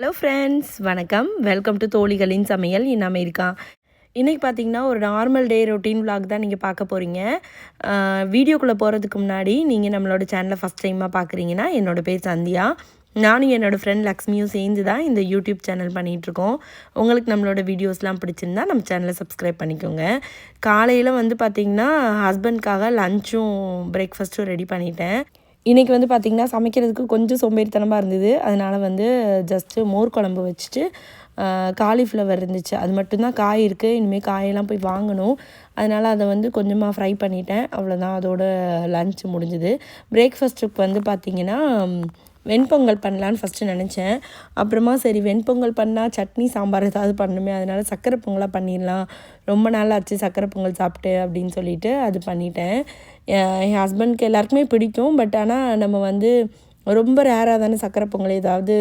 Hello friends, வணக்கம். Welcome to தோழிகளின் சமையல் in America. இன்றைக்கி பார்த்தீங்கன்னா ஒரு நார்மல் டே ரொட்டீன் vlog தான் நீங்கள் பார்க்க போகிறீங்க. வீடியோக்குள்ளே போகிறதுக்கு முன்னாடி நீங்கள் நம்மளோட சேனலை ஃபஸ்ட் டைமாக பார்க்குறீங்கன்னா, என்னோடய பேர் சந்தியா. நானும் என்னோடய ஃப்ரெண்ட் லக்ஷ்மியும் சேர்ந்து தான் இந்த யூடியூப் சேனல் பண்ணிகிட்ருக்கோம். உங்களுக்கு நம்மளோட வீடியோஸ்லாம் பிடிச்சிருந்தா நம்ம சேனலை சப்ஸ்கிரைப் பண்ணிக்கோங்க. காலையில் வந்து பார்த்திங்கன்னா ஹஸ்பண்ட்காக லஞ்சும் பிரேக்ஃபாஸ்ட்டும் ரெடி பண்ணிட்டேன். இன்றைக்கி வந்து பார்த்திங்கன்னா சமைக்கிறதுக்கு கொஞ்சம் சோம்பேறித்தனமாக இருந்தது. அதனால் வந்து ஜஸ்ட்டு மோர் குழம்பு வச்சுட்டு காலிஃப்ளவர் இருந்துச்சு, அது மட்டும்தான் காய் இருக்குது. இனிமேல் காயெல்லாம் போய் வாங்கணும். அதனால் அதை வந்து கொஞ்சமாக ஃப்ரை பண்ணிட்டேன். அவ்வளோதான், அதோட லன்ச் முடிஞ்சுது. பிரேக்ஃபாஸ்ட்டுக்கு வந்து பார்த்திங்கன்னா வெண்பொங்கல் பண்ணலான்னு ஃபஸ்ட்டு நினச்சேன். அப்புறமா சரி வெண்பொங்கல் பண்ணால் சட்னி சாம்பார் ஏதாவது பண்ணணுமே, அதனால் சக்கரை பொங்கலாக பண்ணிடலாம், ரொம்ப நாள் ஆச்சு சக்கரை பொங்கல் சாப்பிட்டு அப்படின்னு சொல்லிட்டு அது பண்ணிட்டேன். என் ஹஸ்பண்ட்க்கு எல்லாருக்குமே பிடிக்கும். பட் ஆனால் நம்ம வந்து ரொம்ப ரேராக தானே சக்கரை பொங்கல் ஏதாவது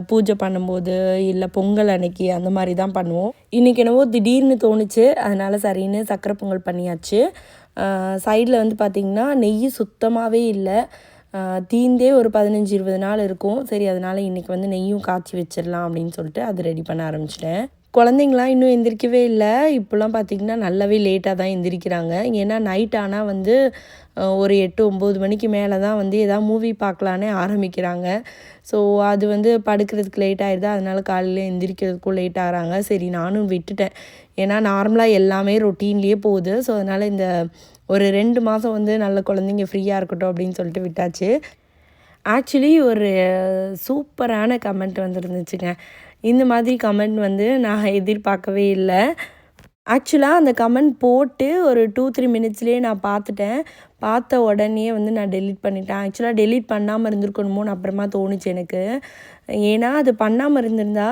பூஜை பண்ணும்போது இல்லை பொங்கல் அன்னைக்கு அந்த மாதிரி தான் பண்ணுவோம். இன்றைக்கி என்னவோ திடீர்னு தோணுச்சு, அதனால் சரின்னு சக்கரை பொங்கல் பண்ணியாச்சு. சைடில் வந்து பார்த்திங்கன்னா நெய் சுத்தமாகவே இல்லை, தீந்தே ஒரு 15-20 நாள் இருக்கும். சரி, அதனால் இன்றைக்கி வந்து நெய்யும் காய்ச்சி வச்சிடலாம் அப்படின்னு சொல்லிட்டு அது ரெடி பண்ண ஆரம்பிச்சிட்டேன். குழந்தைங்களாம் இன்னும் எந்திரிக்கவே இல்லை. இப்போலாம் பார்த்திங்கன்னா நல்லாவே லேட்டாக தான் எந்திரிக்கிறாங்க. ஏன்னா நைட் ஆனால் வந்து ஒரு 8-9 மணிக்கு மேலே தான் வந்து எதாவது மூவி பார்க்கலான்னே ஆரம்பிக்கிறாங்க. ஸோ அது வந்து படுக்கிறதுக்கு லேட் ஆகிடுது. அதனால் காலையில் எந்திரிக்கிறதுக்கும் லேட் ஆகிறாங்க. சரி, நானும் விட்டுட்டேன். ஏன்னா நார்மலாக எல்லாமே ரொட்டீன்லேயே போகுது. ஸோ அதனால் இந்த ஒரு 2 மாதம் வந்து நல்ல குழந்தைங்க ஃப்ரீயாக இருக்கட்டும் அப்படின்னு சொல்லிட்டு விட்டாச்சு. ஆக்சுவலி ஒரு சூப்பரான கமெண்ட் வந்துருந்துச்சுங்க. இந்த மாதிரி கமெண்ட் வந்து நான் எதிர்பார்க்கவே இல்லை. ஆக்சுவலாக அந்த கமெண்ட் போட்டு ஒரு 2-3 மினிட்ஸ்லேயே நான் பார்த்துட்டேன். பார்த்த உடனே வந்து நான் டெலீட் பண்ணிட்டேன். ஆக்சுவலாக டெலீட் பண்ணாமல் இருந்திருக்கணுமோன்னு அப்புறமா தோணுச்சு எனக்கு. ஏன்னா அது பண்ணாமல் இருந்திருந்தா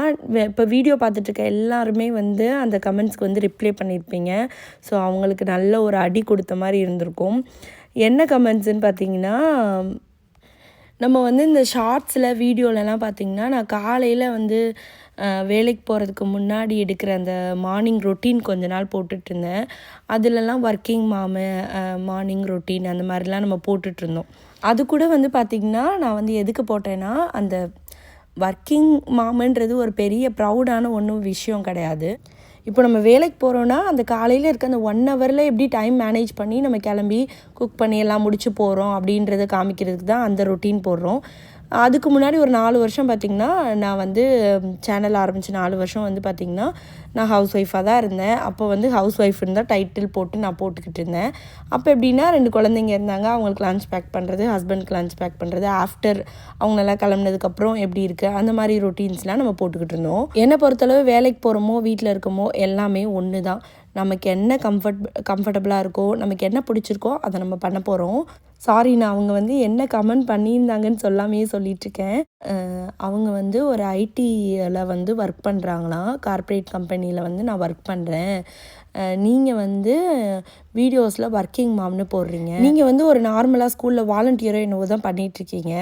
இப்போ வீடியோ பார்த்துட்ருக்க எல்லாருமே வந்து அந்த கமெண்ட்ஸ்க்கு வந்து ரிப்ளை பண்ணியிருப்பீங்க. ஸோ அவங்களுக்கு நல்ல ஒரு அடி கொடுத்த மாதிரி இருந்திருக்கும். என்ன கமெண்ட்ஸுன்னு பார்த்தீங்கன்னா, நம்ம வந்து இந்த ஷார்ட்ஸில் வீடியோலலாம் பார்த்திங்கன்னா நான் காலையில் வந்து வேலைக்கு போகிறதுக்கு முன்னாடி எடுக்கிற அந்த மார்னிங் ரொட்டீன் கொஞ்ச நாள் போட்டுட்ருந்தேன். அதிலலாம் ஒர்க்கிங் மாமு மார்னிங் ரொட்டீன் அந்த மாதிரிலாம் நம்ம போட்டுட்ருந்தோம். அது கூட வந்து பார்த்திங்கன்னா நான் வந்து எதுக்கு போட்டேன்னா, அந்த ஒர்க்கிங் மாமுன்றது ஒரு பெரிய ப்ரௌடான ஒன்றும் விஷயம் கிடையாது. இப்போ நம்ம வேலைக்கு போகிறோன்னா அந்த காலையில் இருக்க அந்த 1 ஹவரில் எப்படி டைம் மேனேஜ் பண்ணி நம்ம கிளம்பி குக் பண்ணி எல்லாம் முடிச்சு போகிறோம் அப்படின்றத காமிக்கிறதுக்கு தான் அந்த ரொட்டீன் போடுறோம். அதுக்கு முன்னாடி ஒரு 4 வருஷம் பார்த்திங்கன்னா நான் வந்து சேனல் ஆரம்பித்து 4 வருஷம் வந்து பார்த்திங்கன்னா நான் ஹவுஸ் ஒய்ஃபாக தான் இருந்தேன். அப்போ வந்து ஹவுஸ் ஒய்ஃப்னு தான் டைட்டில் போட்டு நான் போட்டுக்கிட்டு இருந்தேன். அப்போ எப்படின்னா 2 குழந்தைங்க இருந்தாங்க. அவங்களுக்கு லன்ச் பேக் பண்ணுறது, ஹஸ்பண்ட்க்கு லன்ச் பேக் பண்ணுறது, ஆஃப்டர் அவங்க நல்லா கிளம்புனதுக்கப்புறம் எப்படி இருக்குது அந்த மாதிரி ரொட்டீன்ஸ்லாம் நம்ம போட்டுக்கிட்டு இருந்தோம். என்னை பொறுத்தளவு வேலைக்கு போகிறோமோ வீட்டில் இருக்கோமோ எல்லாமே ஒன்று தான். நமக்கு என்ன கம்ஃபர்டபுளாக இருக்கோ, நமக்கு என்ன பிடிச்சிருக்கோ அதை நம்ம பண்ண போகிறோம். சாரி, நான் அவங்க வந்து என்ன கமெண்ட் பண்ணியிருந்தாங்கன்னு சொல்லாமையே சொல்லிகிட்ருக்கேன். அவங்க வந்து ஒரு ஐடியில் வந்து ஒர்க் பண்ணுறாங்களாம். கார்ப்பரேட் கம்பெனியில் வந்து நான் ஒர்க் பண்ணுறேன், நீங்கள் வந்து வீடியோஸில் ஒர்க்கிங் மாம்னு போடுறீங்க, நீங்கள் வந்து ஒரு நார்மலாக ஸ்கூலில் வாலண்டியரோ என்னவோ தான் பண்ணிகிட்ருக்கீங்க.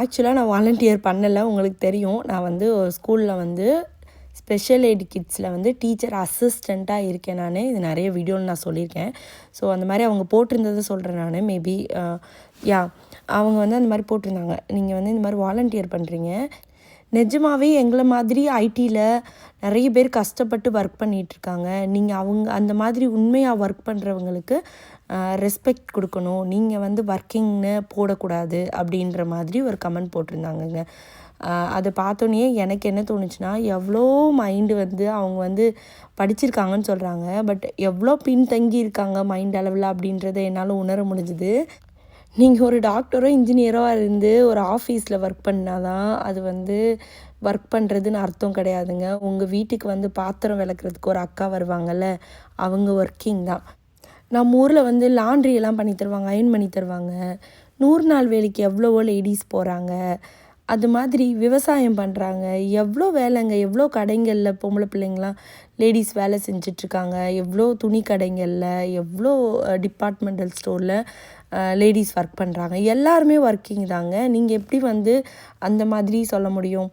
ஆக்சுவலாக நான் வாலண்டியர் பண்ணலை, உங்களுக்கு தெரியும். நான் வந்து ஸ்கூலில் வந்து ஸ்பெஷல் எய்ட் கிட்ஸில் வந்து டீச்சர் அசிஸ்டண்ட்டாக இருக்கேன் நான். இது நிறைய வீடியோவில் நான் சொல்லியிருக்கேன். ஸோ அந்த மாதிரி அவங்க போட்டிருந்ததை சொல்கிறேன் நான். மேபி அவங்க வந்து அந்த மாதிரி போட்டிருந்தாங்க, நீங்கள் வந்து இந்த மாதிரி வாலண்டியர் பண்ணுறீங்க. நிஜமாகவே எங்களை மாதிரி ஐடியில் நிறைய பேர் கஷ்டப்பட்டு ஒர்க் பண்ணிகிட்ருக்காங்க. நீங்கள் அவங்க அந்த மாதிரி உண்மையாக ஒர்க் பண்ணுறவங்களுக்கு ரெஸ்பெக்ட் கொடுக்கணும், நீங்கள் வந்து ஒர்க்கிங்னு போடக்கூடாது அப்படின்ற மாதிரி ஒரு கமெண்ட் போட்டிருந்தாங்கங்க. அதை பார்த்தோன்னே எனக்கு என்ன தோணுச்சுன்னா, எவ்வளோ மைண்டு வந்து அவங்க வந்து படிச்சிருக்காங்கன்னு சொல்கிறாங்க, பட் எவ்வளோ பின்தங்கி இருக்காங்க மைண்ட் அளவில் அப்படின்றத என்னால் உணர முடிஞ்சுது. நீங்கள் ஒரு டாக்டரோ இன்ஜினியரோ இருந்து ஒரு ஆஃபீஸில் ஒர்க் பண்ணால் தான் அது வந்து ஒர்க் பண்ணுறதுன்னு அர்த்தம் கிடையாதுங்க. உங்கள் வீட்டுக்கு வந்து பாத்திரம் விளக்குறதுக்கு ஒரு அக்கா வருவாங்கள்ல, அவங்க ஒர்க்கிங் தான். நம்ம ஊரில் வந்து லாண்ட்ரியெல்லாம் பண்ணி தருவாங்க, அயர்ன் பண்ணி தருவாங்க. 100 நாள் வேலைக்கு எவ்வளவோ லேடிஸ் போகிறாங்க. அது மாதிரி விவசாயம் பண்ணுறாங்க. எவ்வளோ வேலைங்க, எவ்வளோ கடைகளில் பொம்பளை பிள்ளைங்களாம் லேடிஸ் வேலை செஞ்சிட்ருக்காங்க. எவ்வளோ துணி கடைகளில், எவ்வளோ டிபார்ட்மெண்டல் ஸ்டோரில் லேடிஸ் ஒர்க் பண்ணுறாங்க. எல்லாருமே ஒர்க்கிங் தாங்க. நீங்கள் எப்படி வந்து அந்த மாதிரி சொல்ல முடியும்?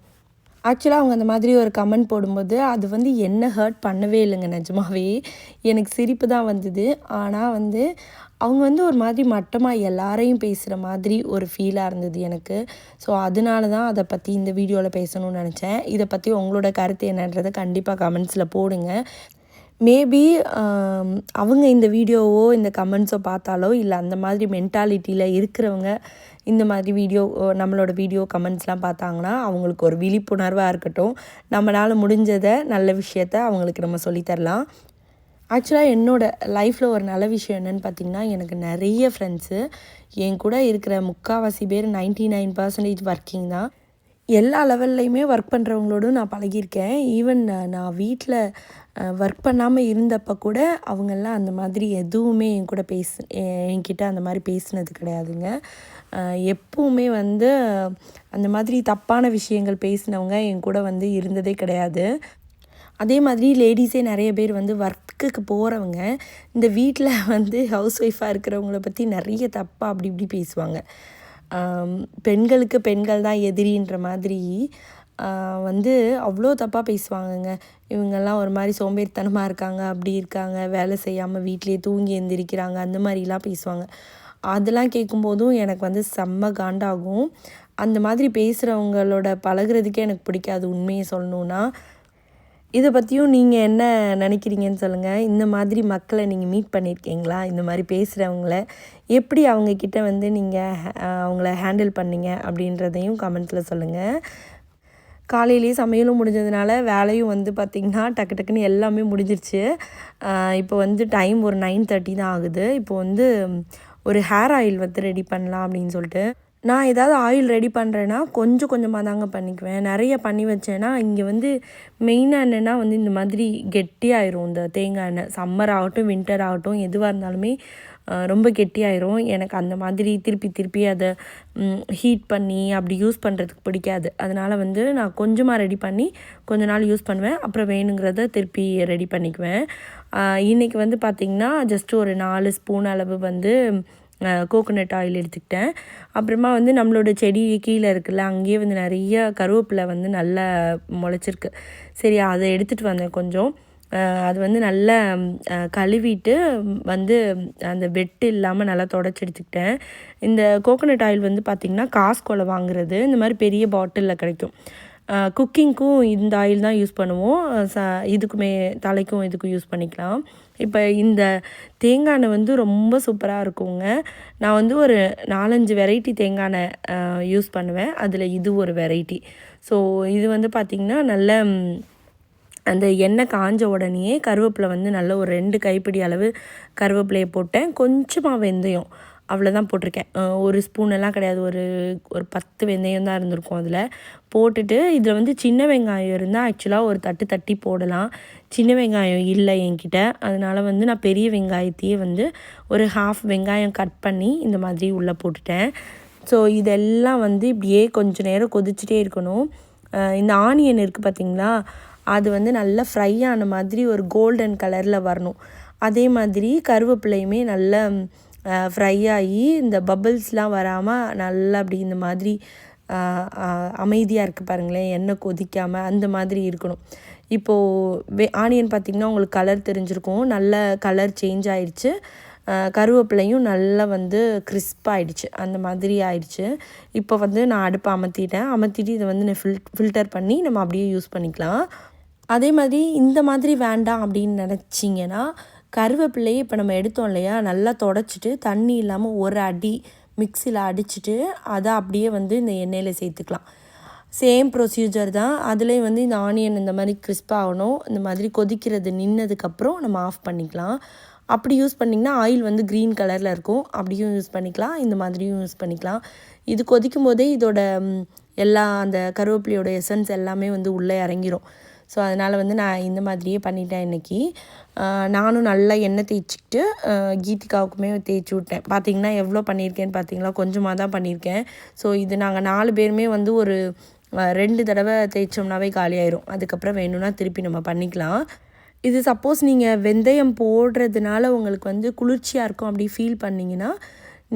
ஆக்சுவலாக அவங்க அந்த மாதிரி ஒரு கமெண்ட் போடும்போது அது வந்து என்ன ஹர்ட் பண்ணவே இல்லைங்க நிஜமாவே. எனக்கு சிரிப்பு தான் வந்தது. ஆனால் வந்து அவங்க வந்து ஒரு மாதிரி மட்டமாக எல்லாரையும் பேசுகிற மாதிரி ஒரு ஃபீலாக இருந்தது எனக்கு. ஸோ அதனால தான் அதை பற்றி இந்த வீடியோவில் பேசணும்னு நினச்சேன். இதை பற்றி உங்களோட கருத்து என்னன்றதை கண்டிப்பாக கமெண்ட்ஸில் போடுங்க. மேபி அவங்க இந்த வீடியோவோ இந்த கமெண்ட்ஸோ பார்த்தாலோ இல்லை அந்த மாதிரி மென்டாலிட்டியில் இருக்கிறவங்க இந்த மாதிரி நம்மளோட வீடியோ கமெண்ட்ஸ்லாம் பார்த்தாங்கன்னா அவங்களுக்கு ஒரு விழிப்புணர்வாக இருக்கட்டும். நம்மளால் முடிஞ்சதை நல்ல விஷயத்த அவங்களுக்கு நம்ம சொல்லித்தரலாம். ஆக்சுவலாக என்னோடய லைஃப்பில் ஒரு நல்ல விஷயம் என்னென்னு பார்த்திங்கன்னா, எனக்கு நிறைய ஃப்ரெண்ட்ஸு என் கூட இருக்கிற முக்கால்வாசி பேர் 99% ஒர்க்கிங் தான். எல்லா லெவல்லையுமே ஒர்க் பண்ணுறவங்களோடும் நான் பழகியிருக்கேன். ஈவன் நான் வீட்டில் ஒர்க் பண்ணாமல் இருந்தப்போ கூட அவங்கெல்லாம் அந்த மாதிரி எதுவுமே என்கிட்ட அந்த மாதிரி பேசினது கிடையாதுங்க. எப்பவுமே வந்து அந்த மாதிரி தப்பான விஷயங்கள் பேசினவங்க என் கூட வந்து இருந்ததே கிடையாது. அதே மாதிரி லேடிஸே நிறைய பேர் வந்து ஒர்க்குக்கு போகிறவங்க இந்த வீட்டில் வந்து ஹவுஸ் ஒய்ஃபாக இருக்கிறவங்கள பற்றி நிறைய தப்பாக அப்படி இப்படி பேசுவாங்க. பெண்களுக்கு பெண்கள் தான் எதிரின்ற மாதிரி வந்து அவ்வளோ தப்பாக பேசுவாங்கங்க. இவங்கெல்லாம் ஒரு மாதிரி சோம்பேறித்தனமாக இருக்காங்க, அப்படி இருக்காங்க, வேலை செய்யாமல் வீட்டிலேயே தூங்கி எந்திரிக்கிறாங்க, அந்த மாதிரிலாம் பேசுவாங்க. அதெல்லாம் கேட்கும்போதும் எனக்கு வந்து செம்ம காண்டாகும். அந்த மாதிரி பேசுகிறவங்களோட பழகுறதுக்கே எனக்கு பிடிக்காது உண்மையை சொல்லணுன்னா. இதை பற்றியும் நீங்கள் என்ன நினைக்கிறீங்கன்னு சொல்லுங்கள். இந்த மாதிரி மக்களை நீங்கள் மீட் பண்ணியிருக்கீங்களா? இந்த மாதிரி பேசுகிறவங்கள எப்படி அவங்கக்கிட்ட வந்து நீங்கள் அவங்கள ஹேண்டில் பண்ணீங்க அப்படின்றதையும் கமெண்ட்ஸில் சொல்லுங்கள். காலையிலேயே சமையலும் முடிஞ்சதுனால வேலையும் வந்து பார்த்திங்கன்னா டக்கு டக்குன்னு எல்லாமே முடிஞ்சிருச்சு. இப்போ வந்து டைம் ஒரு 9:30 தான் ஆகுது. இப்போ வந்து ஒரு ஹேர் ஆயில் வந்து ரெடி பண்ணலாம் அப்படின்னு சொல்லிட்டு நான் ஏதாவது ஆயில் ரெடி பண்ணுறேன்னா கொஞ்சம் கொஞ்சமாக தாங்க பண்ணிக்குவேன். நிறைய பண்ணி வச்சேன்னா இங்கே வந்து மெயினாக என்னென்னா வந்து இந்த மாதிரி கெட்டியாயிரும் இந்த தேங்காய் எண்ணெய். சம்மர் ஆகட்டும் வின்டர் ஆகட்டும் எதுவாக இருந்தாலுமே ரொம்ப கெட்டியாயிரும். எனக்கு அந்த மாதிரி திருப்பி அதை ஹீட் பண்ணி அப்படி யூஸ் பண்ணுறதுக்கு பிடிக்காது. அதனால் வந்து நான் கொஞ்சமாக ரெடி பண்ணி கொஞ்ச நாள் யூஸ் பண்ணுவேன். அப்புறம் வேணுங்கிறத திருப்பி ரெடி பண்ணிக்குவேன். இன்றைக்கி வந்து பார்த்திங்கன்னா ஜஸ்ட்டு ஒரு 4 ஸ்பூன் அளவு வந்து கோகோனட் ஆயில் எடுத்துக்கிட்டேன். அப்புறமா வந்து நம்மளோட செடி கீழே இருக்குல்ல, அங்கேயே வந்து நிறைய கருவேப்பிலை வந்து நல்லா முளைச்சிருக்கு. சரி அதை எடுத்துகிட்டு வந்தேன் கொஞ்சம். அது வந்து நல்லா கழுவிட்டு வந்து அந்த வெட்டு இல்லாமல் நல்லா தொடச்சி எடுத்துக்கிட்டேன். இந்த கோகோனட் ஆயில் வந்து பார்த்திங்கன்னா காஸ்கோவில் வாங்குறது இந்த மாதிரி பெரிய பாட்டிலில் கிடைக்கும். குக்கிங்க்கும் இந்த ஆயில் தான் யூஸ் பண்ணுவோம். இதுக்குமே தலைக்கும் இதுக்கும் யூஸ் பண்ணிக்கலாம். இப்போ இந்த தேங்காய் எண்ணெய் வந்து ரொம்ப சூப்பராக இருக்குங்க. நான் வந்து ஒரு 4-5 வெரைட்டி தேங்காய் எண்ணெய் யூஸ் பண்ணுவேன். அதில் இது ஒரு வெரைட்டி. ஸோ இது வந்து பார்த்திங்கன்னா நல்ல அந்த எண்ணெய் காஞ்ச உடனேயே கருவேப்பிலை வந்து நல்ல ஒரு 2 கைப்பிடி அளவு கருவேப்பிலையை போட்டேன். கொஞ்சமாக வெந்தயம் அவ்வளோதான் போட்டிருக்கேன். ஒரு ஸ்பூனெல்லாம் கிடையாது. ஒரு 10 வெந்தயம் தான் இருந்திருக்கும் அதில் போட்டுட்டு. இதில் வந்து சின்ன வெங்காயம் இருந்தால் ஆக்சுவலாக ஒரு தட்டி போடலாம். சின்ன வெங்காயம் இல்லை என்கிட்ட. அதனால் வந்து நான் பெரிய வெங்காயத்தையே வந்து ஒரு 1/2 வெங்காயம் கட் பண்ணி இந்த மாதிரி உள்ளே போட்டுட்டேன். ஸோ இதெல்லாம் வந்து இப்படியே கொஞ்சம் நேரம் கொதிச்சுட்டே இருக்கணும். இந்த ஆனியன் இருக்குது பார்த்திங்களா, அது வந்து நல்லா ஃப்ரை ஆன மாதிரி ஒரு கோல்டன் கலரில் வரணும். அதே மாதிரி கருவேப்பிலையுமே நல்லா ஃப்ரை ஆகி இந்த பபிள்ஸ்லாம் வராமல் நல்லா அப்படி இந்த மாதிரி அமைதியாக இருக்குது பாருங்களேன், எண்ணெய் கொதிக்காமல் அந்த மாதிரி இருக்கணும். இப்போது ஆனியன் பார்த்திங்கன்னா உங்களுக்கு கலர் தெரிஞ்சிருக்கும். நல்ல கலர் சேஞ்ச் ஆயிடுச்சு. கருவேப்பிலையும் நல்லா வந்து கிறிஸ்பாகிடுச்சு, அந்த மாதிரி ஆயிடுச்சு. இப்போ வந்து நான் அடுப்பை அமர்த்திட்டு இதை வந்து நான் ஃபில்டர் பண்ணி நம்ம அப்படியே யூஸ் பண்ணிக்கலாம். அதே மாதிரி இந்த மாதிரி வேண்டாம் அப்படின்னு நினச்சிங்கன்னா கருவேப்பிலையை இப்போ நம்ம எடுத்தோம் இல்லையா, நல்லா தொடச்சிட்டு தண்ணி இல்லாமல் ஒரு அடி மிக்சியில் அடிச்சுட்டு அதை அப்படியே வந்து இந்த எண்ணெயில் சேர்த்துக்கலாம். சேம் ப்ரொசீஜர் தான். அதுலேயும் வந்து இந்த ஆனியன் இந்த மாதிரி கிறிஸ்பாகணும். இந்த மாதிரி கொதிக்கிறது நின்னதுக்கப்புறம் நம்ம ஆஃப் பண்ணிக்கலாம். அப்படி யூஸ் பண்ணிங்கன்னா ஆயில் வந்து க்ரீன் கலரில் இருக்கும். அப்படியும் யூஸ் பண்ணிக்கலாம், இந்த மாதிரியும் யூஸ் பண்ணிக்கலாம். இது கொதிக்கும் போதே இதோட எல்லா அந்த கருவேப்பிலையோட எசன்ஸ் எல்லாமே வந்து உள்ளே இறங்கிரும். ஸோ அதனால் வந்து நான் இந்த மாதிரியே பண்ணிட்டேன் இன்றைக்கி. நானும் நல்லா எண்ணெய் தேய்ச்சிக்கிட்டு கீதிகாவுக்குமே தேய்ச்சி விட்டேன். பார்த்திங்கன்னா எவ்வளோ பண்ணியிருக்கேன்னு பார்த்திங்களா, கொஞ்சமாக தான் பண்ணியிருக்கேன். ஸோ இது நாங்கள் 4 பேருமே வந்து ஒரு 2 தடவை தேய்ச்சோம்னாவே காலியாயிரும். அதுக்கப்புறம் வேணும்னா திருப்பி நம்ம பண்ணிக்கலாம். இது சப்போஸ் நீங்கள் வெந்தயம் போடுறதுனால உங்களுக்கு வந்து குளிர்ச்சியாக இருக்கும் அப்படி ஃபீல் பண்ணிங்கன்னா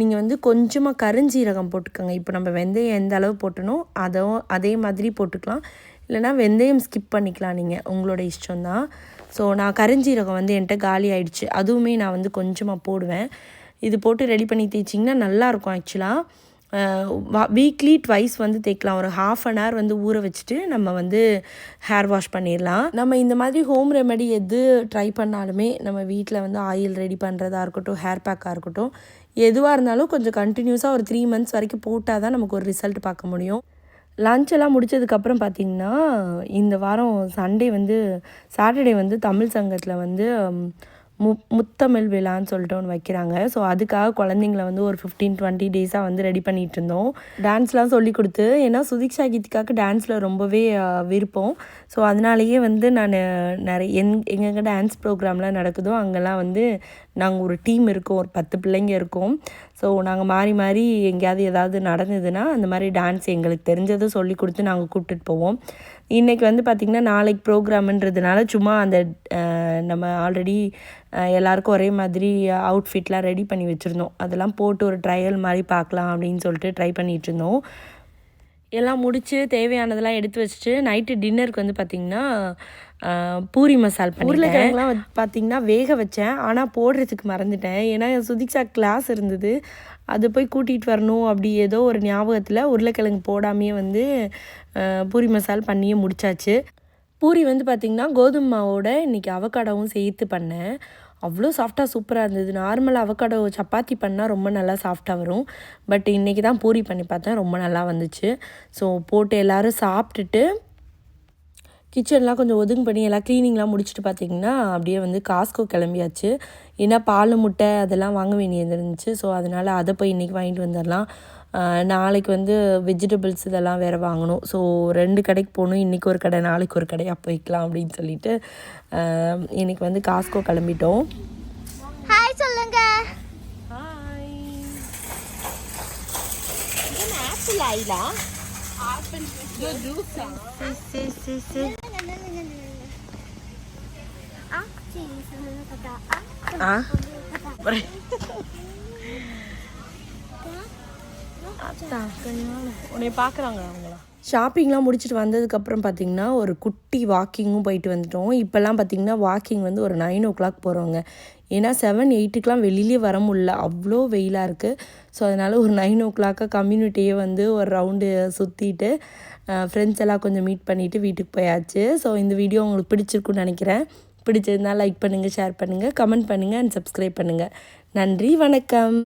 நீங்கள் வந்து கொஞ்சமாக கருஞ்சீரகம் போட்டுக்கோங்க. இப்போ நம்ம வெந்தயம் எந்த அளவு போட்டனோ அதே மாதிரி போட்டுக்கலாம். இல்லைனா வெந்தயம் ஸ்கிப் பண்ணிக்கலாம் நீங்கள், உங்களோட இஷ்டம்தான். ஸோ நான் கரிஞ்சீரகம் வந்து என்கிட்ட காலி ஆகிடுச்சு, அதுவுமே நான் வந்து கொஞ்சமாக போடுவேன். இது போட்டு ரெடி பண்ணி தேய்ச்சிங்கன்னா நல்லாயிருக்கும். ஆக்சுவலாக வீக்லி ட்வைஸ் வந்து தேய்க்கலாம். ஒரு ½ அன் ஹவர் வந்து ஊற வச்சுட்டு நம்ம வந்து ஹேர் வாஷ் பண்ணிடலாம். நம்ம இந்த மாதிரி ஹோம் ரெமெடி எது ட்ரை பண்ணாலுமே நம்ம வீட்டில் வந்து ஆயில் ரெடி பண்ணுறதா இருக்கட்டும், ஹேர் பேக்காக இருக்கட்டும், எதுவாக இருந்தாலும் கொஞ்சம் கண்டினியூஸாக ஒரு 3 மந்த்ஸ் வரைக்கும் போட்டால் தான் நமக்கு ஒரு ரிசல்ட் பார்க்க முடியும். லஞ்செல்லாம் முடித்ததுக்கப்புறம் பார்த்திங்கன்னா, இந்த வாரம் சாட்டர்டே வந்து தமிழ் சங்கத்தில் வந்து முத்தமிழ் விழான்னு சொல்லிட்டு ஒன்று வைக்கிறாங்க. ஸோ அதுக்காக குழந்தைங்கள வந்து ஒரு 15-20 டேஸாக வந்து ரெடி பண்ணிகிட்டு இருந்தோம். டான்ஸ்லாம் சொல்லி கொடுத்து, ஏன்னா சுதீக்ஷா கீதிக்காவுக்கு டான்ஸில் ரொம்பவே விருப்பம். ஸோ அதனாலேயே வந்து நான் நிறைய எங்கெங்கே டான்ஸ் ப்ரோக்ராம்லாம் நடக்குதோ அங்கெல்லாம் வந்து நாங்கள் ஒரு டீம் இருக்கோம், ஒரு 10 பிள்ளைங்க இருக்கோம். ஸோ நாங்கள் மாறி மாறி எங்கேயாவது ஏதாவது நடந்ததுன்னா அந்த மாதிரி டான்ஸ் எங்களுக்கு தெரிஞ்சதை சொல்லி கொடுத்து நாங்கள் கூப்பிட்டுட்டு போவோம். இன்றைக்கி வந்து பார்த்திங்கன்னா நாளைக்கு ப்ரோக்ராம்ன்றதுனால சும்மா அந்த நம்ம ஆல்ரெடி எல்லாேருக்கும் ஒரே மாதிரி அவுட்ஃபிட்லாம் ரெடி பண்ணி வச்சுருந்தோம். அதெல்லாம் போட்டு ஒரு ட்ரையல் மாதிரி பார்க்கலாம் அப்படின்னு சொல்லிட்டு ட்ரை பண்ணிகிட்ருந்தோம். எல்லாம் முடித்து தேவையானதெல்லாம் எடுத்து வச்சுட்டு நைட்டு டின்னருக்கு வந்து பார்த்திங்கன்னா பூரி மசால் பண்ணி உருளைக்கிழங்குலாம் பார்த்திங்கன்னா வேக வச்சேன். ஆனால் போடுறதுக்கு மறந்துட்டேன். ஏன்னா சுதீக்ஷா கிளாஸ் இருந்தது, அது போய் கூட்டிகிட்டு வரணும். அப்படி ஏதோ ஒரு ஞாபகத்தில் உருளைக்கிழங்கு போடாமையே வந்து பூரி மசால் பண்ணியே முடித்தாச்சு. பூரி வந்து பார்த்திங்கன்னா கோதுமை மாவோட இன்றைக்கி அவக்காடோவும் சேர்த்து பண்ணேன். அவ்வளோ சாஃப்டாக சூப்பராக இருந்தது. நார்மல் அவக்காடோ சப்பாத்தி பண்ணால் ரொம்ப நல்லா சாஃப்டாக வரும். பட் இன்றைக்கி தான் பூரி பண்ணி பார்த்தேன், ரொம்ப நல்லா வந்துச்சு. ஸோ போட்டு எல்லோரும் சாப்பிட்டுட்டு கிச்சன்லாம் கொஞ்சம் ஒதுங்கு பண்ணி எல்லாம் க்ளீனிங்லாம் முடிச்சுட்டு பார்த்திங்கன்னா அப்படியே வந்து காஸ்கோ கிளம்பியாச்சு. ஏன்னா பால் முட்டை அதெல்லாம் வாங்க வேண்டியது இருந்துச்சு. ஸோ அதனால் அதை போய் இன்றைக்கி வாங்கிட்டு வந்துடலாம். நாளைக்கு வந்து வெஜிடபிள்ஸ் இதெல்லாம் வேறு வாங்கணும். ஸோ 2 கடைக்கு போகணும். இன்றைக்கி ஒரு கடை, நாளைக்கு ஒரு கடை, அப்போ வைக்கலாம் அப்படின்னு சொல்லிட்டு இன்றைக்கி வந்து காஸ்கோ கிளம்பிட்டோம். ஹாய் சொல்லுங்க. ஹாய். என்ன ஆப்பிள் ஆயிலா? ஆப்பிள் ஜூஸா? சி உன்னை பார்க்குறாங்க அவங்களா. ஷாப்பிங்லாம் முடிச்சுட்டு வந்ததுக்கப்புறம் பார்த்திங்கன்னா ஒரு குட்டி வாக்கிங்கும் போயிட்டு வந்துட்டோம். இப்போல்லாம் பார்த்திங்கன்னா வாக்கிங் வந்து ஒரு 9 o'clock போகிறோங்க. ஏன்னா 7-8க்கெலாம் வெளியிலே வர முடியல, அவ்வளோ வெயிலாக இருக்குது. ஸோ அதனால் ஒரு 9 o'clock கம்யூனிட்டியே வந்து ஒரு ரவுண்டு சுற்றிட்டு ஃப்ரெண்ட்ஸ் எல்லாம் கொஞ்சம் மீட் பண்ணிவிட்டு வீட்டுக்கு போயாச்சு. ஸோ இந்த வீடியோ உங்களுக்கு பிடிச்சிருக்குன்னு நினைக்கிறேன். பிடிச்சிருந்தால் லைக் பண்ணுங்கள், ஷேர் பண்ணுங்கள், கமெண்ட் பண்ணுங்கள் அண்ட் சப்ஸ்கிரைப் பண்ணுங்கள். நன்றி, வணக்கம்.